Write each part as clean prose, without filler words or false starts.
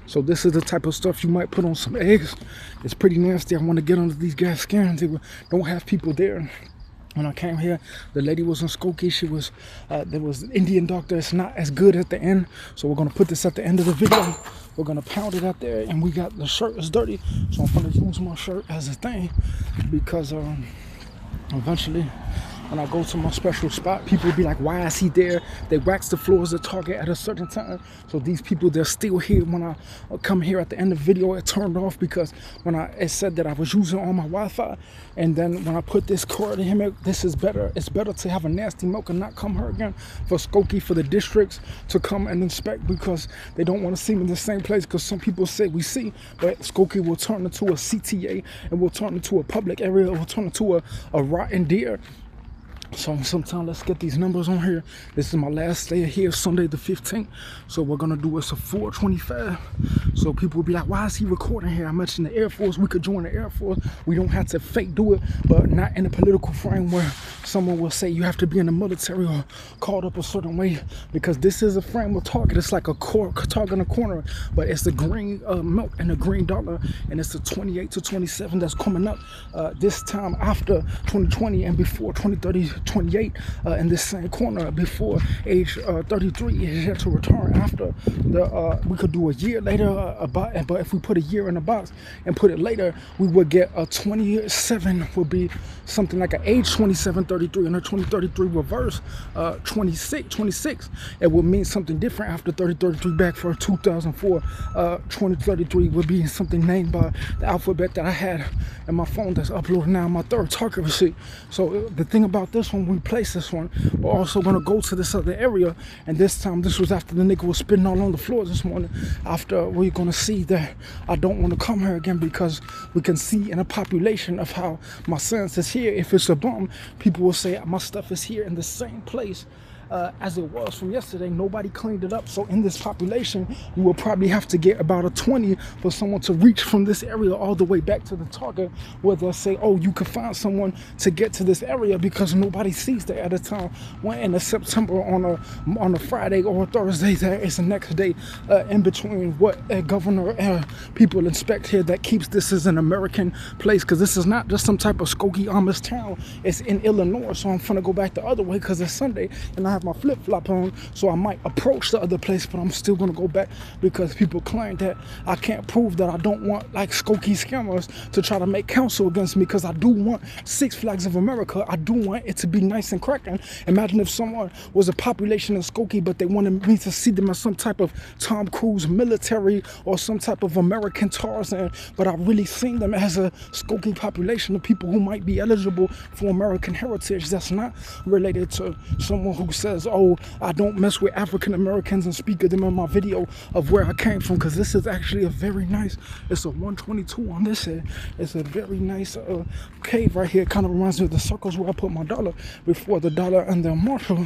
So this is the type of stuff you might put on some eggs. It's pretty nasty. I want to get under these guys' skins. They don't have people there. When I came here, the lady was on Skokie. She was, there was an Indian doctor. It's not as good at the end. So we're going to put this at the end of the video. We're going to pound it out there. And we got, the shirt is dirty. So I'm going to use my shirt as a thing. Because eventually, when I go to my special spot, people be like, why is he there? They wax the floors at Target at a certain time. So these people, they're still here. When I come here at the end of the video, it turned off because when it said that I was using all my Wi-Fi. And then when I put this cord in here, this is better. It's better to have a nasty milk and not come here again for Skokie, for the districts to come and inspect, because they don't want to see me in the same place. Because some people say we see, but Skokie will turn into a CTA, and will turn into a public area, it will turn into a rotten deer. So sometime let's get these numbers on here. This is my last day here, Sunday the 15th. So we're gonna do us a 425. So people will be like, why is he recording here? I mentioned the Air Force. We could join the Air Force. We don't have to fake do it, but not in a political frame where someone will say you have to be in the military or called up a certain way, because this is a frame of Target. It's like a Target in a corner, but it's the green milk and the green dollar, and it's the 28 to 27 that's coming up this time after 2020 and before 2030. 28 in this same corner before age 33 is yet to return. After the we could do a year later, but if we put a year in a box and put it later, we would get a 27 would be something like an age 2733, and a 2033 reverse 26. It would mean something different after 3033 back for 2004. 2033 would be something named by the alphabet that I had in my phone that's uploaded now, my third Target receipt. So the thing about this one, we place this one, we're also gonna go to this other area, and this time this was after the nigga was spitting all on the floor this morning. After we're gonna see that I don't want to come here again, because we can see in a population of how my sense is here. If it's a bum, people will say my stuff is here in the same place as it was from yesterday. Nobody cleaned it up. So in this population, you will probably have to get about a 20 for someone to reach from this area all the way back to the Target, where they'll say, oh, you can find someone to get to this area, because nobody sees that at a time. When in September on a Friday or a Thursday, there is the next day in between what a governor people inspect here that keeps this as an American place, because this is not just some type of Skokie Amish town. It's in Illinois. So I'm gonna go back the other way because it's Sunday and I have my flip-flop on, so I might approach the other place, but I'm still gonna go back because people claim that I can't prove that I don't want like Skokie scammers to try to make counsel against me, because I do want Six Flags of America. I do want it to be nice and cracking. Imagine if someone was a population in Skokie, but they wanted me to see them as some type of Tom Cruise military or some type of American Tarzan, but I really seen them as a Skokie population of people who might be eligible for American heritage. That's not related to someone who says, oh, I don't mess with African Americans and speak of them in my video of where I came from, because this is actually a very nice, it's a 122 on this end. It's a very nice cave right here. It kind of reminds me of the circles where I put my dollar before the dollar and the Marshall,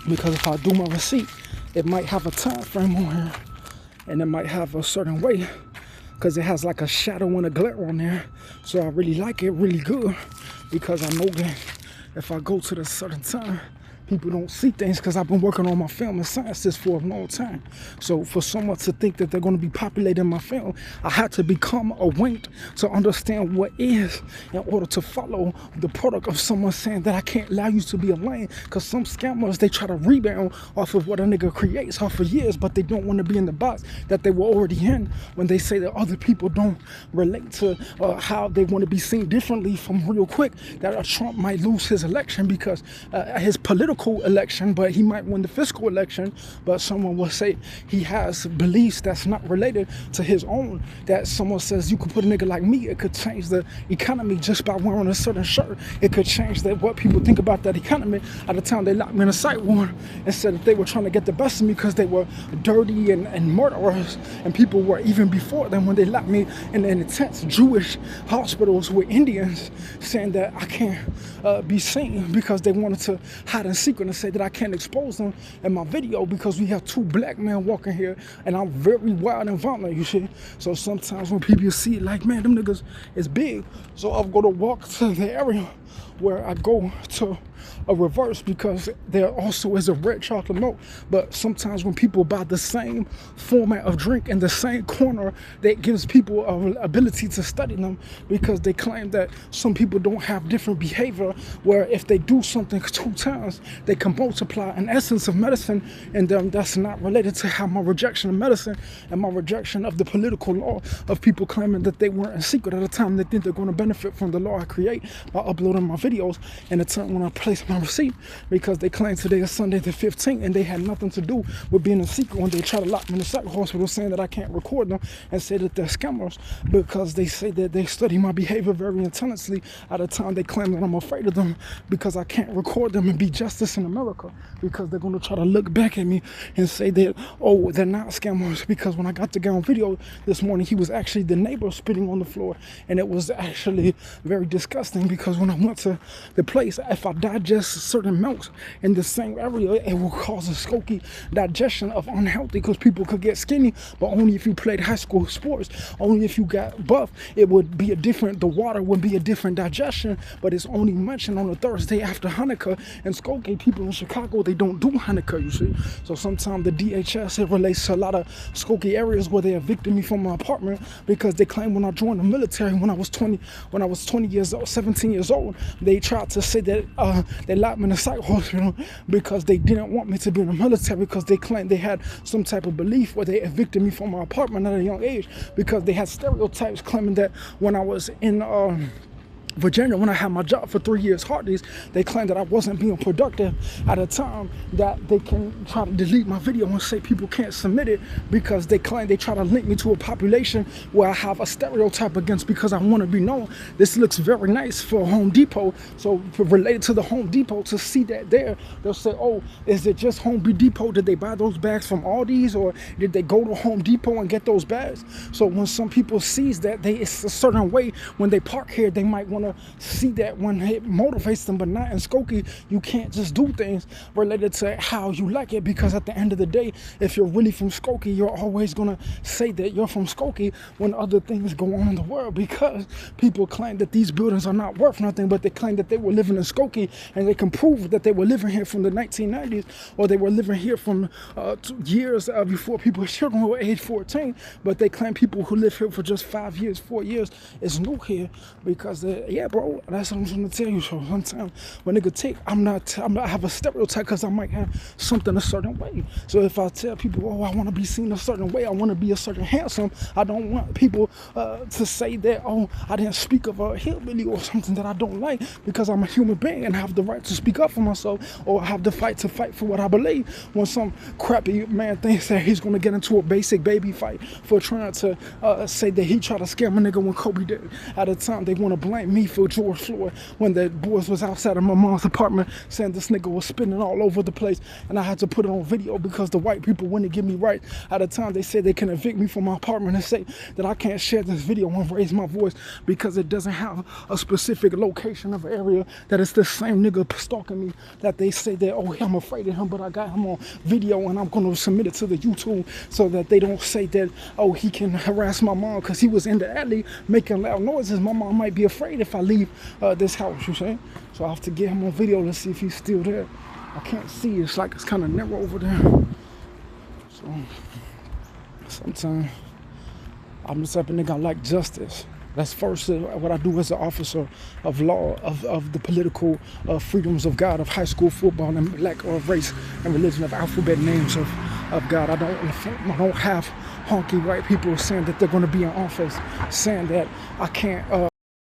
because if I do my receipt, it might have a time frame on here, and it might have a certain way, because it has like a shadow and a glare on there. So I really like it really good, because I know that if I go to the certain time, people don't see things, because I've been working on my film and sciences for a long time. So for someone to think that they're going to be populating my film, I had to become awake to understand what is, in order to follow the product of someone saying that I can't allow you to be a lane. Because some scammers, they try to rebound off of what a nigga creates off of years, but they don't want to be in the box that they were already in, when they say that other people don't relate to how they want to be seen differently from real quick, that Trump might lose his election because his political election, but he might win the fiscal election. But someone will say he has beliefs that's not related to his own, that someone says you could put a nigga like me, it could change the economy just by wearing a certain shirt. It could change what people think about that economy. At the time they locked me in a psych ward and said that they were trying to get the best of me because they were dirty and murderers, and people were even before them when they locked me in intense Jewish hospitals with Indians, saying that I can't be seen because they wanted to hide and secret and say that I can't expose them in my video because we have two black men walking here and I'm very wild and violent, you see. So sometimes when people see it, like, man, them niggas is big. So I'm gonna walk to the area where I go to a reverse because there also is a red chocolate milk. But sometimes when people buy the same format of drink in the same corner, that gives people an ability to study them, because they claim that some people don't have different behavior, where if they do something 2 times, they can multiply an essence of medicine, and that's not related to how my rejection of medicine and my rejection of the political law of people claiming that they weren't in secret at the time. They think they're going to benefit from the law I create by uploading my videos, and it's when I place my receipt, because they claim today is Sunday the 15th and they had nothing to do with being in secret when they try to lock me in the psych hospital, saying that I can't record them, and say that they're scammers because they say that they study my behavior very intensely. At the time they claim that I'm afraid of them because I can't record them and be justice in America, because they're going to try to look back at me and say that, oh, they're not scammers. Because when I got the guy on video this morning, he was actually the neighbor spitting on the floor, and it was actually very disgusting, because when I went to the place, if I digest certain milks in the same area, it will cause a skokie digestion of unhealthy, because people could get skinny, but only if you played high school sports. Only if you got buff, it would be the water would be a different digestion, but it's only mentioned on a Thursday after Hanukkah. And skokie people in Chicago, they don't do Hanukkah, you see. So sometimes the DHS, it relates to a lot of skokie areas where they evicted me from my apartment, because they claim when I joined the military when I was 20 years old, 17 years old, they tried to say that they locked me in a psych hospital because they didn't want me to be in the military, because they claimed they had some type of belief where they evicted me from my apartment at a young age, because they had stereotypes claiming that when I was in Virginia, when I had my job for 3 years, Hardee's, they claimed that I wasn't being productive at a time, that they can try to delete my video and say people can't submit it, because they claim they try to link me to a population where I have a stereotype against, because I want to be known. This looks very nice for Home Depot, so related to the Home Depot, to see that there, they'll say, oh, is it just Home Depot? Did they buy those bags from Aldi's, or did they go to Home Depot and get those bags? So when some people sees that it's a certain way when they park here, they might want to see that when it motivates them. But not in Skokie, you can't just do things related to how you like it, because at the end of the day, if you're really from Skokie, you're always gonna say that you're from Skokie when other things go on in the world, because people claim that these buildings are not worth nothing, but they claim that they were living in Skokie, and they can prove that they were living here from the 1990s, or they were living here from years before people's children were age 14, but they claim people who live here for just 5 years, 4 years is new here, because yeah, bro, that's what I'm trying to tell you. So sometimes when nigga take, I have a stereotype because I might have something a certain way. So if I tell people, oh, I want to be seen a certain way, I want to be a certain handsome, I don't want people to say that, oh, I didn't speak of a hillbilly or something that I don't like, because I'm a human being and I have the right to speak up for myself, or have the fight to fight for what I believe. When some crappy man thinks that he's going to get into a basic baby fight for trying to say that he tried to scare my nigga when Kobe did, at a time they want to blame me for George Floyd, when the boys was outside of my mom's apartment saying this nigga was spinning all over the place, and I had to put it on video because the white people wouldn't give me right. At the time they said they can evict me from my apartment and say that I can't share this video and raise my voice because it doesn't have a specific location of area, that it's the same nigga stalking me, that they say that, oh, I'm afraid of him, but I got him on video and I'm going to submit it to the YouTube, so that they don't say that, oh, he can harass my mom because he was in the alley making loud noises. My mom might be afraid if I leave this house, you see? So I have to get him on video to see if he's still there. I can't see, it's like it's kind of narrow over there. So sometimes I'm the type of nigga I like justice. That's first what I do as an officer of law, of the political freedoms of God, of high school football and black or race and religion, of alphabet names of God. I don't have honky white people saying that they're going to be in office, saying that I can't